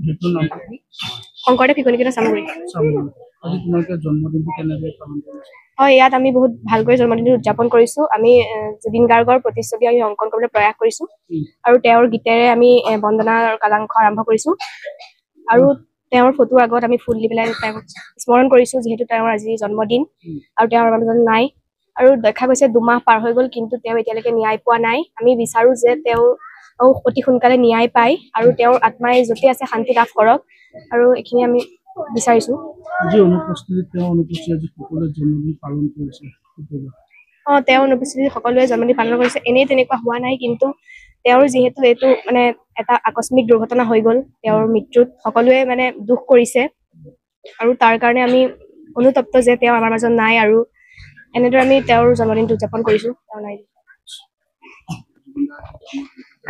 সেইটো নাম কি? শংকৰদেৱ শিশু নিকেতন চামগুৰি। আজি তোমালোকে জন্মদিনটো কেনেদৰে পালন কৰিছা? হয়, ইয়াত আমি বহুত ভালকৈ জন্মদিনটো উদযাপন কৰিছো। আমি জুবিন গাৰ্গৰ প্ৰতিচ্ছবি আমি অংকন কৰিবলৈ প্ৰয়াস কৰিছো আৰু তেওঁৰ গীতেৰে আমি বন্দনাৰ কালাংশ আৰম্ভ কৰিছো আৰু তেওঁৰ ফটোৰ আগত আমি ফুল দি পেলাই তেওঁক স্মৰণ কৰিছো, যিহেতু তেওঁৰ আজি জন্মদিন আৰু তেওঁৰ আমাৰ মাজত নাই আৰু দেখা গৈছে 2 মাহ পাৰ হৈ গ'ল, কিন্তু তেওঁ এতিয়ালৈকে ন্যায় পোৱা নাই। আমি বিচাৰো যে তেওঁ অতি সোনকালে ন্যায় পায় আৰু তেওঁৰ আত্মাই য'তে আছে শান্তি লাভ কৰক আৰু এইখিনি আমি বিচাৰিছো। আজি অনুপস্থিতিত তেওঁ অনুপস্থিত আজি সকলোৱে জন্মদিন পালন কৰিছে। তেওঁৰ অনুপস্থিতিত সকলোৱে জন্মদিন পালন কৰিছে। এনেই তেনেকুৱা হোৱা নাই, কিন্তু তেওঁৰ যিহেতু এইটো মানে এটা আকস্মিক দুৰ্ঘটনা হৈ গ'ল, তেওঁৰ মৃত্যুত সকলোৱে মানে দুখ কৰিছে আৰু তাৰ কাৰণে আমি অনুতপ্ত যে তেওঁ আমাৰ মাজত নাই আৰু এনেদৰে আমি তেওঁৰ জন্মদিনটো উদযাপন কৰিছো। তেওঁ নাই,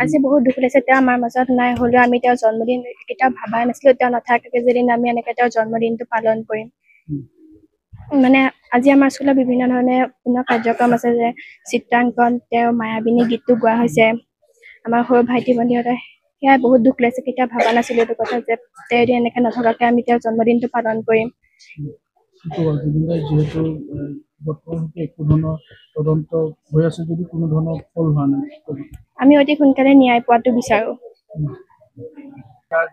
আজি বহুত দুখ লাগিছে তেওঁ আমাৰ মাজত নাই। হ'লেও আমি তেওঁৰ জন্মদিন কেতিয়াও ভাবা নাছিলো তেওঁ নাথাকে যেদিন আমি এনেকৈ তেওঁৰ জন্মদিনটো পালন কৰিম। মানে আজি আমাৰ স্কুলত বিভিন্ন ধৰণে কাৰ্যক্ৰম আছে, যে চিত্ৰাংকন, তেওঁৰ মায়াবিনী গীতটো গোৱা হৈছে। আমাৰ সৰু ভাইটি ভণ্টিহঁতে সেয়াই বহুত দুখ লাগিছে। কেতিয়াও ভাবা নাছিলো এইটো কথা যে তেওঁ এদিন এনেকৈ নথকাকৈ আমি তেওঁৰ জন্মদিনটো পালন কৰিম। যিহেতু বৰ্তমানলৈকে একো ধৰণৰ তদন্ত হৈ আছে যদি কোনো ধৰণৰ ফল হোৱা নাই, আমি অতি সোনকালে ন্যায় পোৱাটো বিচাৰো।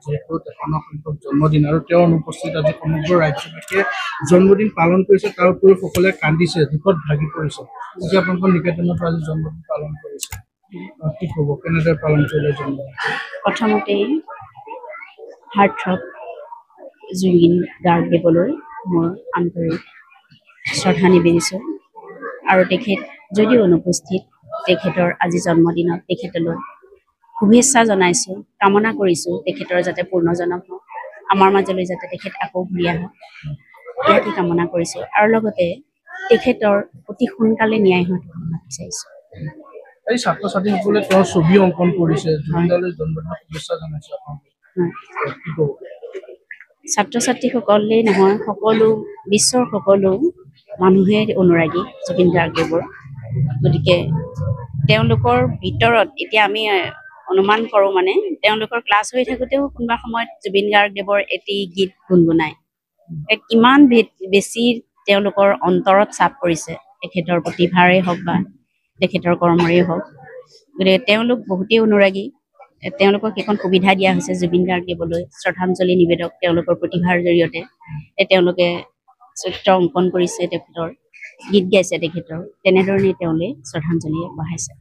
যিহেতু 53 সংখ্যক জন্মদিন আৰু তেওঁৰ অনুপস্থিতিত আজি সমগ্ৰ ৰাজ্যবাসীয়ে জন্মদিন পালন কৰিছে, তাৰ উপৰিও সকলোৱে কান্দিছে, দুখত ভাগি পৰিছে। আজি আপোনালোকৰ নিকেতনত আজি জন্মদিন পালন কৰিছে, কি ক'ব, কেনেদৰে পালন কৰিলে জন্মদিন? প্ৰথমতেই হাৰ্টথ্ৰব জুবিন গাৰ্গদেৱলৈ মোৰ আন্তৰিক শ্ৰদ্ধা নিবেদিছোঁ আৰু তেখেত যদিও অনুপস্থিত, তেখেতৰ আজি জন্মদিনত তেখেতলৈ শুভেচ্ছা জনাইছোঁ, কামনা কৰিছোঁ তেখেতৰ যাতে পূৰ্ণজনম হওক, আমাৰ মাজলৈ যাতে তেখেত আকৌ ঘূৰি আহক, ইয়াকে কামনা কৰিছোঁ আৰু লগতে তেখেতৰ অতি সোনকালে ন্যায় হোৱাটো কামনা বিচাৰিছোঁ। এই ছাত্ৰ ছাত্ৰীসকলে তেওঁৰ ছবি অংকন কৰিছে, জুবিনদালৈ জন্মদিনৰ শুভেচ্ছা জনাইছে আপোনালোকে, কি ক'ব? ছাত্ৰ ছাত্ৰীসকলেই নহয়, সকলো বিশ্বৰ সকলো মানুহে অনুৰাগী জুবিন গাৰ্গদেৱৰ। গতিকে তেওঁলোকৰ ভিতৰত এতিয়া আমি অনুমান কৰোঁ, মানে তেওঁলোকৰ ক্লাছ হৈ থাকোঁতেও কোনোবা সময়ত জুবিন গাৰ্গদেৱৰ এটি গীত গুণগুণায়। কিমান বেছি তেওঁলোকৰ অন্তৰত চাপ পৰিছে, তেখেতৰ প্ৰতিভাৰেই হওক বা তেখেতৰ কৰ্মৰেই হওক। গতিকে তেওঁলোক বহুতেই অনুৰাগী। তেওঁলোকক এখন সুবিধা দিয়া হৈছে জুবিন গাৰ্গদেৱলৈ শ্ৰদ্ধাঞ্জলি নিবেদক তেওঁলোকৰ প্ৰতিভাৰ জৰিয়তে। তেওঁলোকে চিত্ৰ অংকন কৰিছে, তেখেতৰ গীত গাইছে, তেখেতৰ তেনেধৰণে তেওঁলৈ শ্ৰদ্ধাঞ্জলি আগবঢ়াইছে।